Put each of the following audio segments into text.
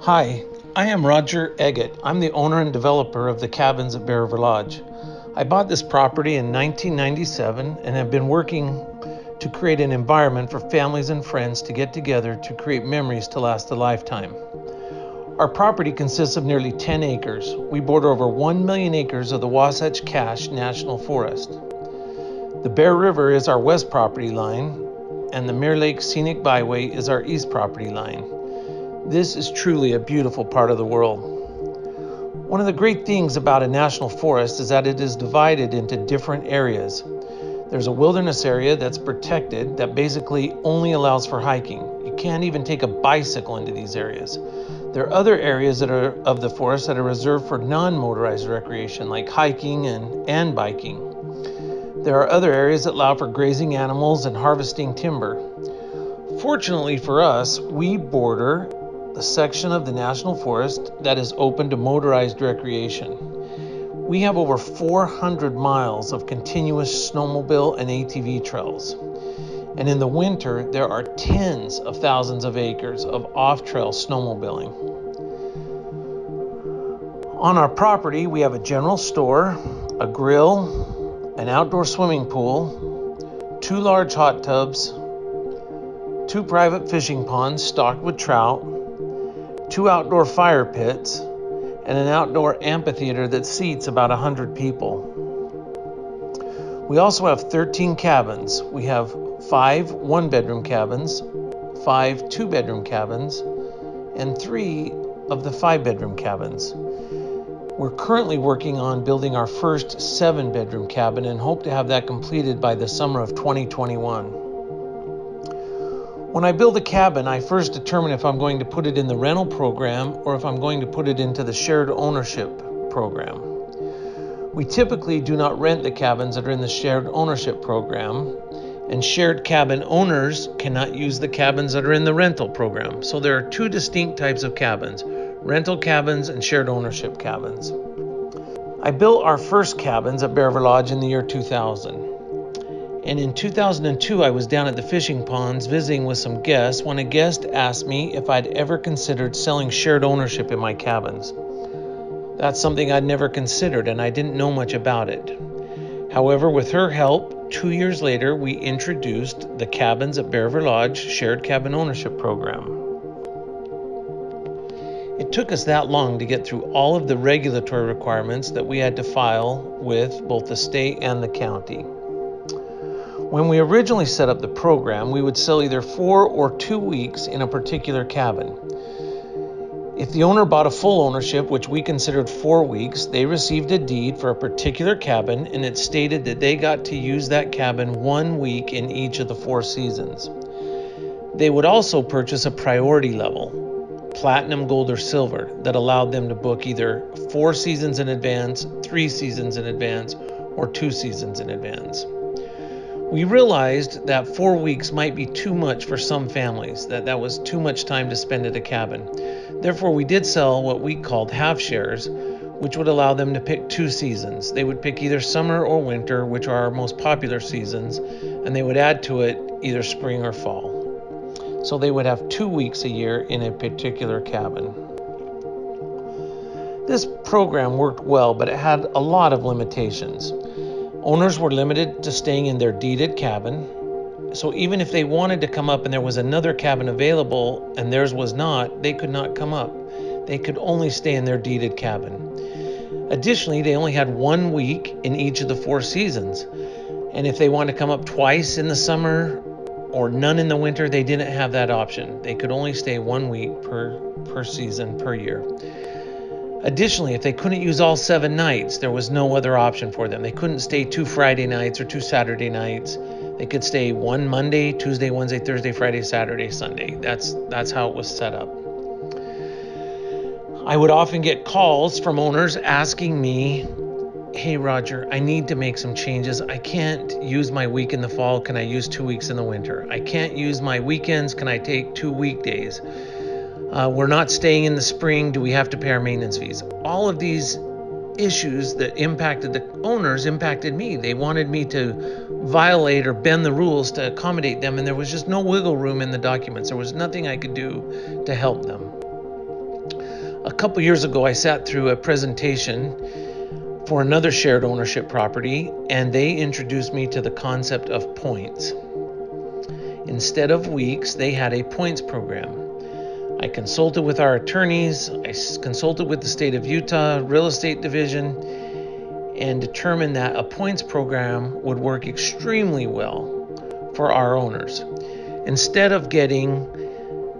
Hi, I am Roger Eggett. I'm the owner and developer of the cabins at Bear River Lodge. I bought this property in 1997 and have been working to create an environment for families and friends to get together to create memories to last a lifetime. Our property consists of nearly 10 acres. We border over 1 million acres of the Wasatch Cache National Forest. The Bear River is our west property line, and the Mirror Lake Scenic Byway is our east property line. This is truly a beautiful part of the world. One of the great things about a national forest is that it is divided into different areas. There's a wilderness area that's protected that basically only allows for hiking. You can't even take a bicycle into these areas. There are other areas that are of the forest that are reserved for non-motorized recreation, like hiking and biking. There are other areas that allow for grazing animals and harvesting timber. Fortunately for us, we border a section of the National Forest that is open to motorized recreation. We have over 400 miles of continuous snowmobile and ATV trails. And in the winter, there are tens of thousands of acres of off-trail snowmobiling. On our property, we have a general store, a grill, an outdoor swimming pool, 2 large hot tubs, 2 private fishing ponds stocked with trout, 2 outdoor fire pits, and an outdoor amphitheater that seats about 100 people. We also have 13 cabins. We have 5 one-bedroom cabins, 5 2-bedroom cabins, and 3 of the 5-bedroom cabins. We're currently working on building our first 7-bedroom cabin and hope to have that completed by the summer of 2021. When I build a cabin, I first determine if I'm going to put it in the rental program or if I'm going to put it into the shared ownership program. We typically do not rent the cabins that are in the shared ownership program, and shared cabin owners cannot use the cabins that are in the rental program. So there are 2 distinct types of cabins, rental cabins and shared ownership cabins. I built our first cabins at Bear River Lodge in the year 2000. And in 2002, I was down at the fishing ponds visiting with some guests when a guest asked me if I'd ever considered selling shared ownership in my cabins. That's something I'd never considered, and I didn't know much about it. However, with her help, 2 years later, we introduced the Cabins at Bear River Lodge Shared Cabin Ownership Program. It took us that long to get through all of the regulatory requirements that we had to file with both the state and the county. When we originally set up the program, we would sell either 4 or 2 weeks in a particular cabin. If the owner bought a full ownership, which we considered 4 weeks, they received a deed for a particular cabin, and it stated that they got to use that cabin 1 week in each of the 4 seasons. They would also purchase a priority level, platinum, gold, or silver, that allowed them to book either 4 seasons in advance, 3 seasons in advance, or 2 seasons in advance. We realized that 4 weeks might be too much for some families, that was too much time to spend at a cabin. Therefore, we did sell what we called half shares, which would allow them to pick 2 seasons. They would pick either summer or winter, which are our most popular seasons, and they would add to it either spring or fall. So they would have 2 weeks a year in a particular cabin. This program worked well, but it had a lot of limitations. Owners were limited to staying in their deeded cabin, so even if they wanted to come up and there was another cabin available and theirs was not, they could not come up. They could only stay in their deeded cabin. Additionally, they only had 1 week in each of the 4 seasons, and if they wanted to come up twice in the summer or none in the winter, they didn't have that option. They could only stay 1 week per season per year. Additionally, if they couldn't use all 7 nights, there was no other option for them. They couldn't stay 2 Friday nights or 2 Saturday nights. They could stay 1 Monday, Tuesday, Wednesday, Thursday, Friday, Saturday, Sunday. That's how it was set up. I would often get calls from owners asking me, "Hey Roger, I need to make some changes. I can't use my week in the fall. Can I use 2 weeks in the winter? I can't use my weekends. Can I take 2 weekdays? We're not staying in the spring. Do we have to pay our maintenance fees?" All of these issues that impacted the owners impacted me. They wanted me to violate or bend the rules to accommodate them, and there was just no wiggle room in the documents. There was nothing I could do to help them. A couple years ago, I sat through a presentation for another shared ownership property, and they introduced me to the concept of points. Instead of weeks, they had a points program. I consulted with our attorneys, I consulted with the state of Utah Real Estate Division, and determined that a points program would work extremely well for our owners. Instead of getting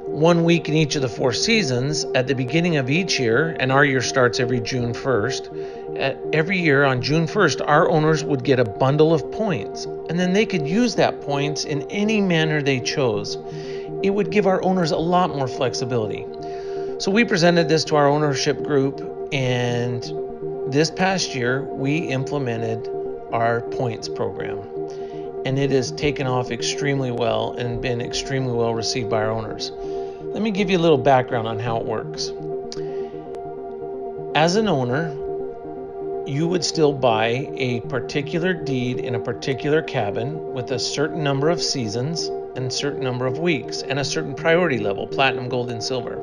1 week in each of the 4 seasons at the beginning of each year, and our year starts every June 1st, every year on June 1st, our owners would get a bundle of points, and then they could use that points in any manner they chose. It would give our owners a lot more flexibility. So we presented this to our ownership group, and this past year we implemented our points program, and it has taken off extremely well and been extremely well received by our owners. Let me give you a little background on how it works. As an owner, you would still buy a particular deed in a particular cabin with a certain number of seasons and a certain number of weeks and a certain priority level, platinum, gold, and silver.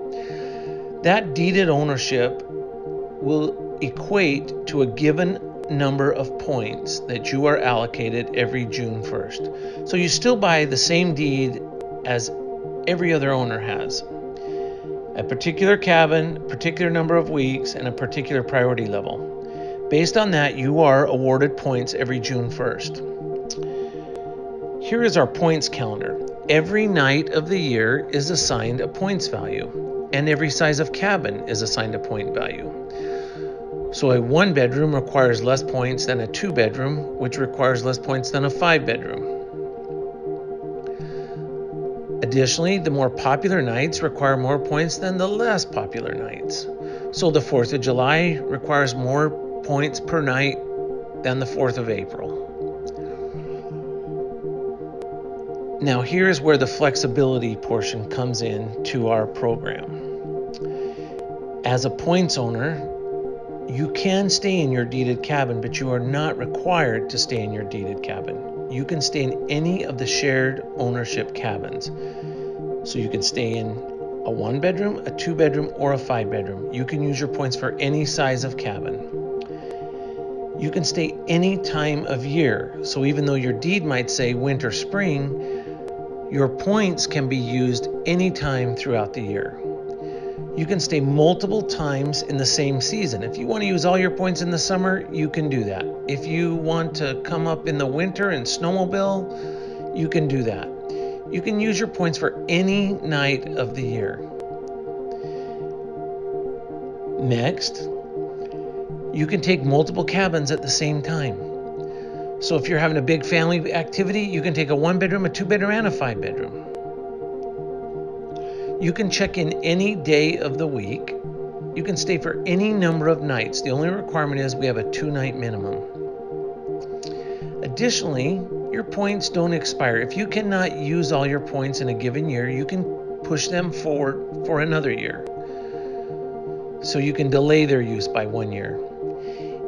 That deeded ownership will equate to a given number of points that you are allocated every June 1st. So you still buy the same deed as every other owner has. A particular cabin, a particular number of weeks, and a particular priority level. Based on that, you are awarded points every June 1st. Here is our points calendar. Every night of the year is assigned a points value, and every size of cabin is assigned a point value. So a 1-bedroom requires less points than a 2-bedroom, which requires less points than a 5-bedroom. Additionally, the more popular nights require more points than the less popular nights. So the 4th of July requires more points per night than the 4th of April. Now here's where the flexibility portion comes in to our program. As a points owner, you can stay in your deeded cabin, but you are not required to stay in your deeded cabin. You can stay in any of the shared ownership cabins. So you can stay in a 1-bedroom, a 2-bedroom, or a 5-bedroom. You can use your points for any size of cabin. You can stay any time of year. So even though your deed might say winter, spring, your points can be used anytime throughout the year. You can stay multiple times in the same season. If you want to use all your points in the summer, you can do that. If you want to come up in the winter and snowmobile, you can do that. You can use your points for any night of the year. Next, you can take multiple cabins at the same time. So if you're having a big family activity, you can take a 1-bedroom, a 2-bedroom, and a 5-bedroom. You can check in any day of the week. You can stay for any number of nights. The only requirement is we have a 2-night minimum. Additionally, your points don't expire. If you cannot use all your points in a given year, you can push them forward for another year. So you can delay their use by 1 year.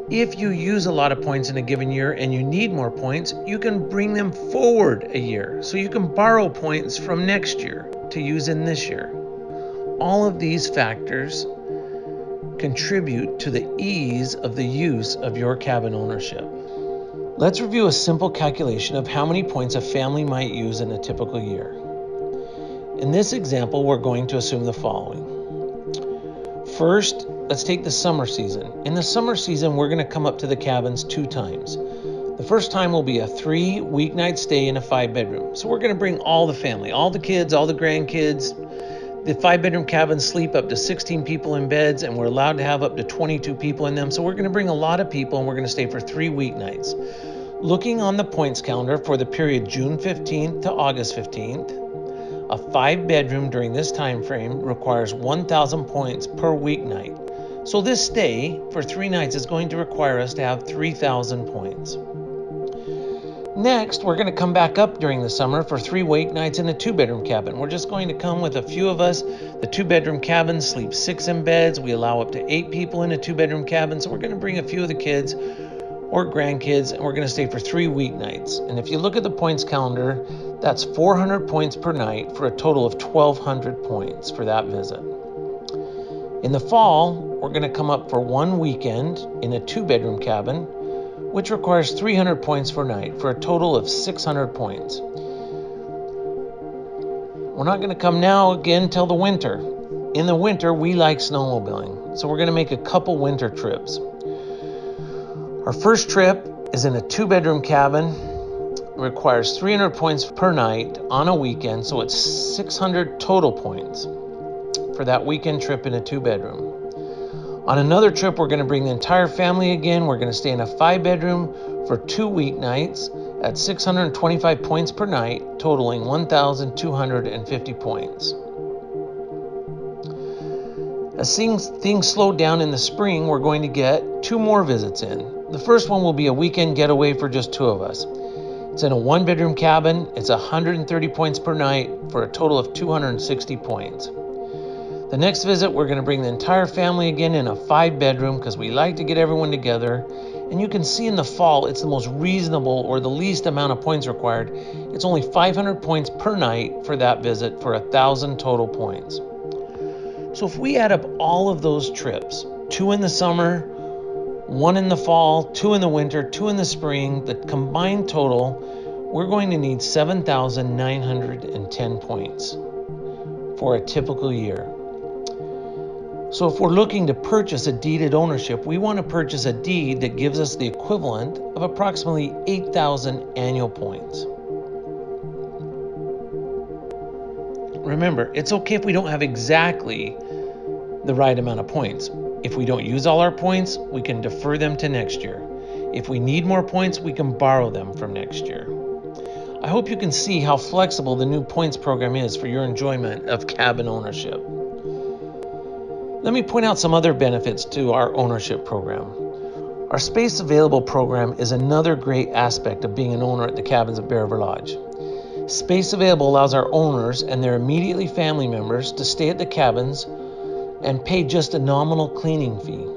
If you use a lot of points in a given year and you need more points, you can bring them forward a year. So you can borrow points from next year to use in this year. All of these factors contribute to the ease of the use of your cabin ownership. Let's review a simple calculation of how many points a family might use in a typical year. In this example, we're going to assume the following. First, let's take the summer season. In the summer season, we're going to come up to the cabins 2 times. The first time will be a 3-weeknight stay in a 5-bedroom. So we're going to bring all the family, all the kids, all the grandkids. The 5-bedroom cabins sleep up to 16 people in beds, and we're allowed to have up to 22 people in them. So we're going to bring a lot of people, and we're going to stay for 3 weeknights. Looking on the points calendar for the period June 15th to August 15th, a 5-bedroom during this time frame requires 1,000 points per weeknight. So this stay for 3 nights is going to require us to have 3,000 points. Next, we're going to come back up during the summer for 3 weeknights in a 2-bedroom cabin. We're just going to come with a few of us. The 2-bedroom cabin sleeps 6 in beds. We allow up to 8 people in a 2-bedroom cabin. So we're going to bring a few of the kids or grandkids, and we're going to stay for 3 weeknights. And if you look at the points calendar, that's 400 points per night for a total of 1,200 points for that visit. In the fall, we're going to come up for one weekend in a 2-bedroom cabin, which requires 300 points per night for a total of 600 points. We're not going to come now again till the winter. In the winter, we like snowmobiling, so we're going to make a couple winter trips. Our first trip is in a 2-bedroom cabin. It requires 300 points per night on a weekend, so it's 600 total points for that weekend trip in a 2-bedroom. On another trip, we're going to bring the entire family again. We're going to stay in a 5-bedroom for 2 weeknights at 625 points per night, totaling 1,250 points. As things slow down in the spring, we're going to get 2 more visits in. The first one will be a weekend getaway for just 2 of us. It's in a 1-bedroom cabin. It's 130 points per night for a total of 260 points. The next visit, we're going to bring the entire family again in a 5-bedroom because we like to get everyone together. And you can see in the fall, it's the most reasonable or the least amount of points required. It's only 500 points per night for that visit for 1,000 total points. So if we add up all of those trips, 2 in the summer, 1 in the fall, 2 in the winter, 2 in the spring, the combined total, we're going to need 7,910 points for a typical year. So if we're looking to purchase a deeded ownership, we want to purchase a deed that gives us the equivalent of approximately 8,000 annual points. Remember, it's okay if we don't have exactly the right amount of points. If we don't use all our points, we can defer them to next year. If we need more points, we can borrow them from next year. I hope you can see how flexible the new points program is for your enjoyment of cabin ownership. Let me point out some other benefits to our ownership program. Our Space Available program is another great aspect of being an owner at the Cabins at Bear River Lodge. Space Available allows our owners and their immediately family members to stay at the cabins and pay just a nominal cleaning fee.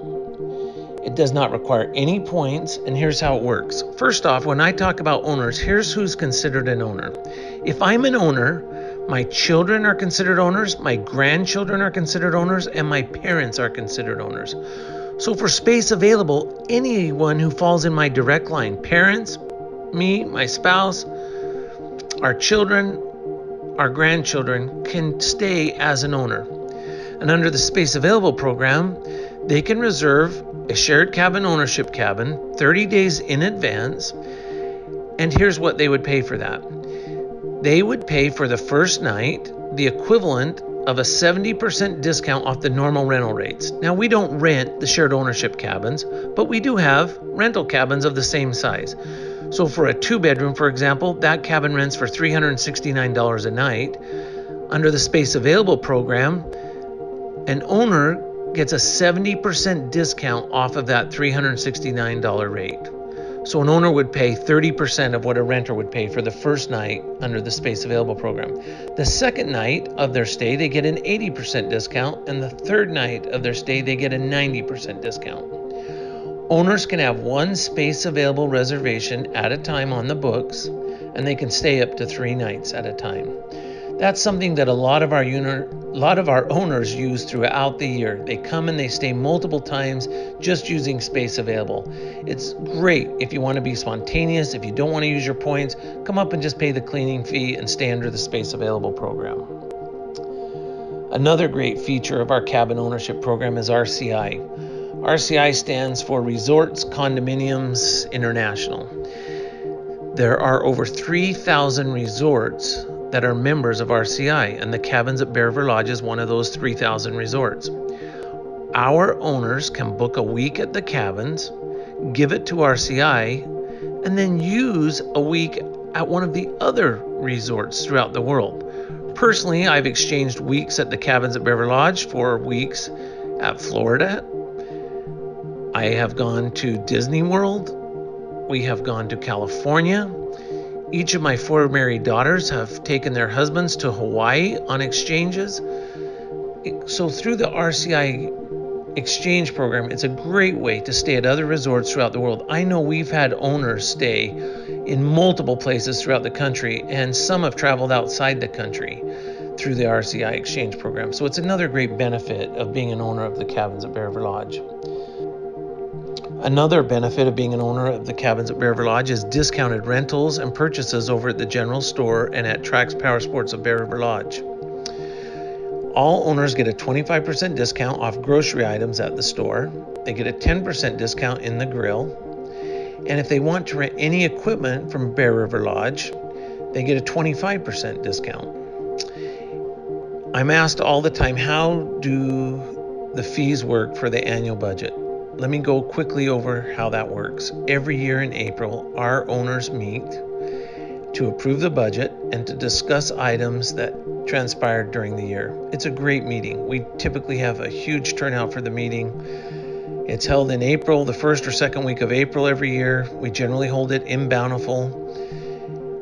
It does not require any points, and here's how it works. First off, when I talk about owners, here's who's considered an owner. If I'm an owner, my children are considered owners, my grandchildren are considered owners, and my parents are considered owners. So for Space Available, anyone who falls in my direct line, parents, me, my spouse, our children, our grandchildren, can stay as an owner. And under the Space Available program, they can reserve a shared cabin ownership cabin 30 days in advance. And here's what they would pay for that. They would pay for the first night the equivalent of a 70% discount off the normal rental rates. Now, we don't rent the shared ownership cabins, but we do have rental cabins of the same size. So for a 2-bedroom, for example, that cabin rents for $369 a night. Under the Space Available program, an owner gets a 70% discount off of that $369 rate. So an owner would pay 30% of what a renter would pay for the first night under the Space Available program. The second night of their stay, they get an 80% discount, and the third night of their stay, they get a 90% discount. Owners can have 1 Space Available reservation at a time on the books, and they can stay up to 3 nights at a time. That's something that a lot of our owners use throughout the year. They come and they stay multiple times just using Space Available. It's great if you want to be spontaneous, if you don't want to use your points, come up and just pay the cleaning fee and stay under the Space Available program. Another great feature of our cabin ownership program is RCI. RCI stands for Resorts Condominiums International. There are over 3,000 resorts that are members of RCI, and the Cabins at Bear River Lodge is one of those 3,000 resorts. Our owners can book a week at the cabins, give it to RCI, and then use a week at one of the other resorts throughout the world. Personally, I've exchanged weeks at the Cabins at Bear River Lodge for weeks at Florida. I have gone to Disney World. We have gone to California. Each of my 4 married daughters have taken their husbands to Hawaii on exchanges. So through the RCI exchange program, it's a great way to stay at other resorts throughout the world. I know we've had owners stay in multiple places throughout the country, and some have traveled outside the country. through the RCI exchange program. So it's another great benefit of being an owner of the cabins at Bear River Lodge. Another benefit of being an owner of the cabins at Bear River Lodge is discounted rentals and purchases over at the general store and at Trax Power Sports of Bear River Lodge. All owners get a 25% discount off grocery items at the store. They get a 10% discount in the grill. And if they want to rent any equipment from Bear River Lodge, they get a 25% discount. I'm asked all the time, how do the fees work for the annual budget? Let me go quickly over how that works. Every year in April, our owners meet to approve the budget and to discuss items that transpired during the year. It's a great meeting. We typically have a huge turnout for the meeting. It's held in April, the first or second week of April every year. We generally hold it in Bountiful.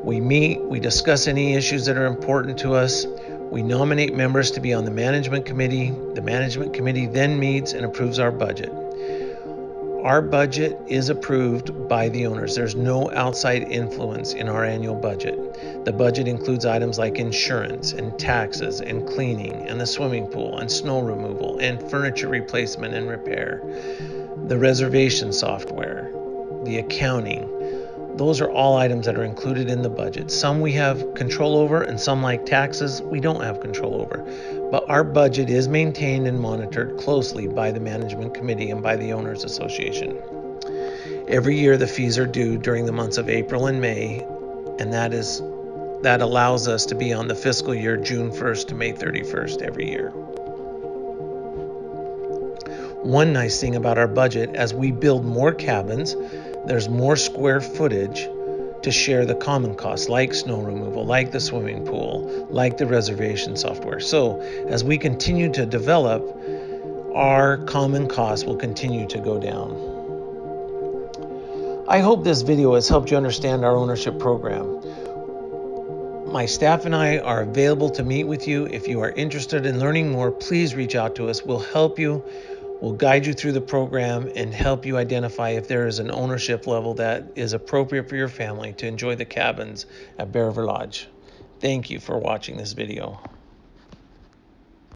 We meet, we discuss any issues that are important to us. We nominate members to be on the management committee. The management committee then meets and approves our budget. Our budget is approved by the owners. There's no outside influence in our annual budget. The budget includes items like insurance and taxes and cleaning and the swimming pool and snow removal and furniture replacement and repair, the reservation software, the accounting. Those are all items that are included in the budget. Some we have control over, and some, like taxes, we don't have control over. But our budget is maintained and monitored closely by the management committee and by the Owners Association. Every year the fees are due during the months of April and May, and that allows us to be on the fiscal year June 1st to May 31st every year. One nice thing about our budget, as we build more cabins, there's more square footage to share the common costs, like snow removal, like the swimming pool, like the reservation software. So as we continue to develop, our common costs will continue to go down. I hope this video has helped you understand our ownership program. My staff and I are available to meet with you. If you are interested in learning more, please reach out to us. We'll help you. We'll guide you through the program and help you identify if there is an ownership level that is appropriate for your family to enjoy the cabins at Bear River Lodge. Thank you for watching this video.